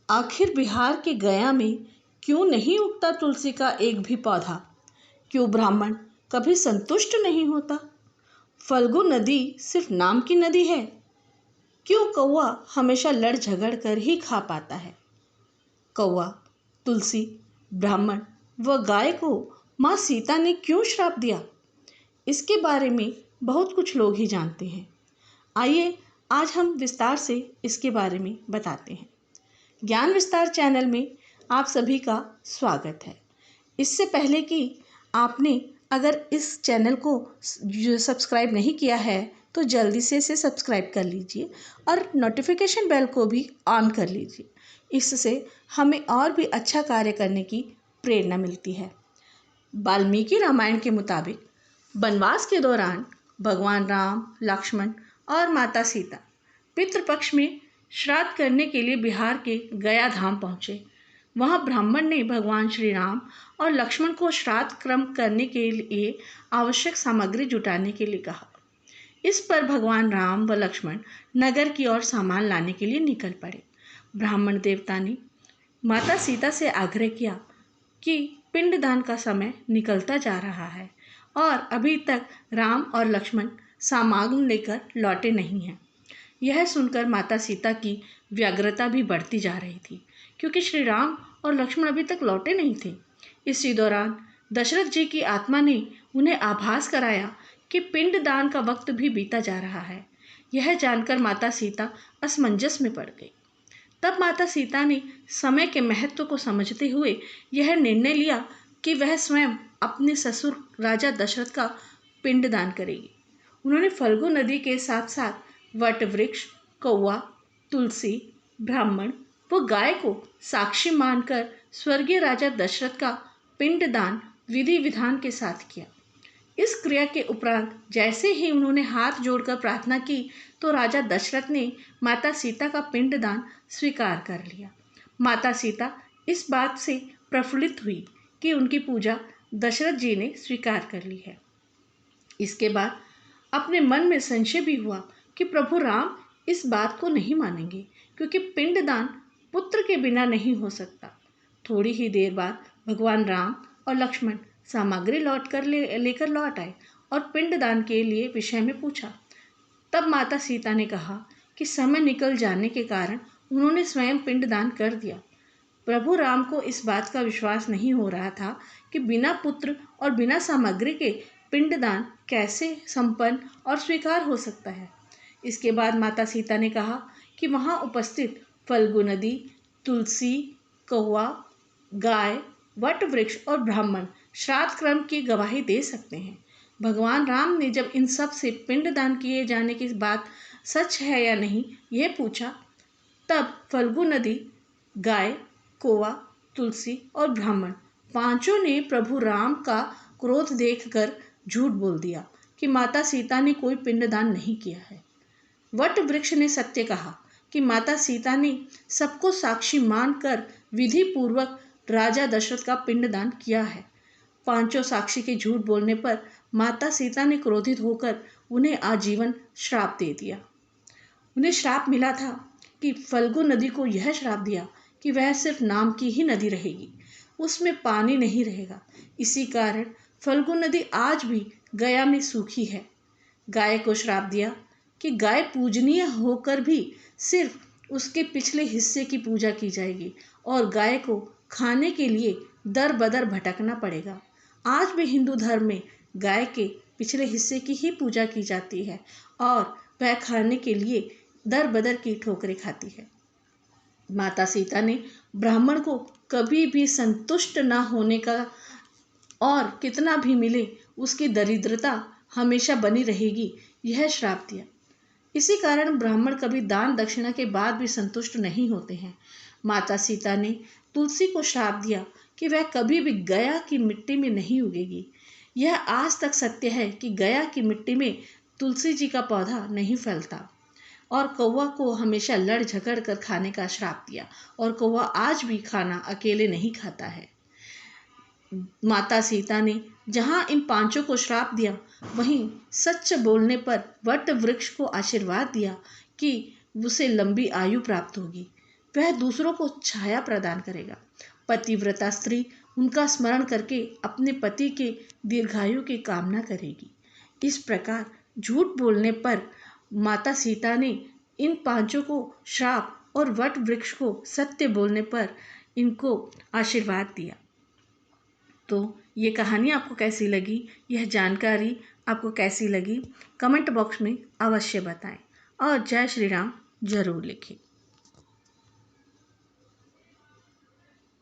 आखिर बिहार के गया में क्यों नहीं उगता तुलसी का एक भी पौधा? क्यों ब्राह्मण कभी संतुष्ट नहीं होता? फल्गु नदी सिर्फ नाम की नदी है? क्यों कौवा हमेशा लड़ झगड़ कर ही खा पाता है? कौवा, तुलसी, ब्राह्मण व गाय को माँ सीता ने क्यों श्राप दिया? इसके बारे में बहुत कुछ लोग ही जानते हैं। आइए आज हम विस्तार से इसके बारे में बताते हैं। ज्ञान विस्तार चैनल में आप सभी का स्वागत है। इससे पहले कि आपने अगर इस चैनल को सब्सक्राइब नहीं किया है तो जल्दी से इसे सब्सक्राइब कर लीजिए और नोटिफिकेशन बेल को भी ऑन कर लीजिए। इससे हमें और भी अच्छा कार्य करने की प्रेरणा मिलती है। वाल्मीकि रामायण के मुताबिक वनवास के दौरान भगवान राम, लक्ष्मण और माता सीता पितृपक्ष में श्राद्ध करने के लिए बिहार के गया धाम पहुँचे। वहाँ ब्राह्मण ने भगवान श्री राम और लक्ष्मण को श्राद्ध कर्म करने के लिए आवश्यक सामग्री जुटाने के लिए कहा। इस पर भगवान राम व लक्ष्मण नगर की ओर सामान लाने के लिए निकल पड़े। ब्राह्मण देवता ने माता सीता से आग्रह किया कि पिंडदान का समय निकलता जा रहा है और अभी तक राम और लक्ष्मण सामान लेकर लौटे नहीं हैं। यह सुनकर माता सीता की व्यग्रता भी बढ़ती जा रही थी, क्योंकि श्री राम और लक्ष्मण अभी तक लौटे नहीं थे। इसी दौरान दशरथ जी की आत्मा ने उन्हें आभास कराया कि पिंडदान का वक्त भी बीता जा रहा है। यह जानकर माता सीता असमंजस में पड़ गई। तब माता सीता ने समय के महत्व को समझते हुए यह निर्णय लिया कि वह स्वयं अपने ससुर राजा दशरथ का पिंडदान करेगी। उन्होंने फल्गु नदी के साथ साथ वट वृक्ष, कौवा, तुलसी, ब्राह्मण व गाय को साक्षी मानकर स्वर्गीय राजा दशरथ का पिंडदान विधि विधान के साथ किया। इस क्रिया के उपरांत जैसे ही उन्होंने हाथ जोड़कर प्रार्थना की तो राजा दशरथ ने माता सीता का पिंडदान स्वीकार कर लिया। माता सीता इस बात से प्रफुल्लित हुई कि उनकी पूजा दशरथ जी ने स्वीकार कर ली है। इसके बाद अपने मन में संशय भी हुआ कि प्रभु राम इस बात को नहीं मानेंगे, क्योंकि पिंडदान पुत्र के बिना नहीं हो सकता। थोड़ी ही देर बाद भगवान राम और लक्ष्मण सामग्री लेकर लौट आए और पिंडदान के लिए विषय में पूछा। तब माता सीता ने कहा कि समय निकल जाने के कारण उन्होंने स्वयं पिंडदान कर दिया। प्रभु राम को इस बात का विश्वास नहीं हो रहा था कि बिना पुत्र और बिना सामग्री के पिंडदान कैसे संपन्न और स्वीकार हो सकता है। इसके बाद माता सीता ने कहा कि वहाँ उपस्थित फल्गु नदी, तुलसी, कौवा, गाय, वट वृक्ष और ब्राह्मण श्राद्ध कर्म की गवाही दे सकते हैं। भगवान राम ने जब इन सब से पिंडदान किए जाने की बात सच है या नहीं यह पूछा, तब फल्गु नदी, गाय, कौवा, तुलसी और ब्राह्मण पांचों ने प्रभु राम का क्रोध देखकर झूठ बोल दिया कि माता सीता ने कोई पिंडदान नहीं किया है। वट वृक्ष ने सत्य कहा कि माता सीता ने सबको साक्षी मानकर विधि पूर्वक राजा दशरथ का पिंडदान किया है। पांचों साक्षी के झूठ बोलने पर माता सीता ने क्रोधित होकर उन्हें आजीवन श्राप दे दिया। उन्हें श्राप मिला था कि फल्गु नदी को यह श्राप दिया कि वह सिर्फ नाम की ही नदी रहेगी, उसमें पानी नहीं रहेगा। इसी कारण फल्गु नदी आज भी गया में सूखी है। गाय को श्राप दिया कि गाय पूजनीय होकर भी सिर्फ उसके पिछले हिस्से की पूजा की जाएगी और गाय को खाने के लिए दर बदर भटकना पड़ेगा। आज भी हिंदू धर्म में गाय के पिछले हिस्से की ही पूजा की जाती है और वह खाने के लिए दर बदर की ठोकरें खाती है। माता सीता ने ब्राह्मण को कभी भी संतुष्ट न होने का और कितना भी मिले उसकी दरिद्रता हमेशा बनी रहेगी यह श्राप दिया। इसी कारण ब्राह्मण कभी दान दक्षिणा के बाद भी संतुष्ट नहीं होते हैं। माता सीता ने तुलसी को श्राप दिया कि वह कभी भी गया की मिट्टी में नहीं उगेगी। यह आज तक सत्य है कि गया की मिट्टी में तुलसी जी का पौधा नहीं फैलता। और कौवा को हमेशा लड़ झगड़ कर खाने का श्राप दिया और कौवा आज भी खाना अकेले नहीं खाता है। माता सीता ने जहाँ इन पांचों को श्राप दिया, वहीं सच बोलने पर वट वृक्ष को आशीर्वाद दिया कि उसे लंबी आयु प्राप्त होगी। वह दूसरों को छाया प्रदान करेगा। पतिव्रता स्त्री उनका स्मरण करके अपने पति के दीर्घायु की कामना करेगी। इस प्रकार झूठ बोलने पर माता सीता ने इन पांचों को श्राप और वट वृक्ष को सत्य बोलने पर इनको आशीर्वाद दिया। तो ये कहानी आपको कैसी लगी, यह जानकारी आपको कैसी लगी, कमेंट बॉक्स में अवश्य बताएं और जय श्री राम जरूर लिखें।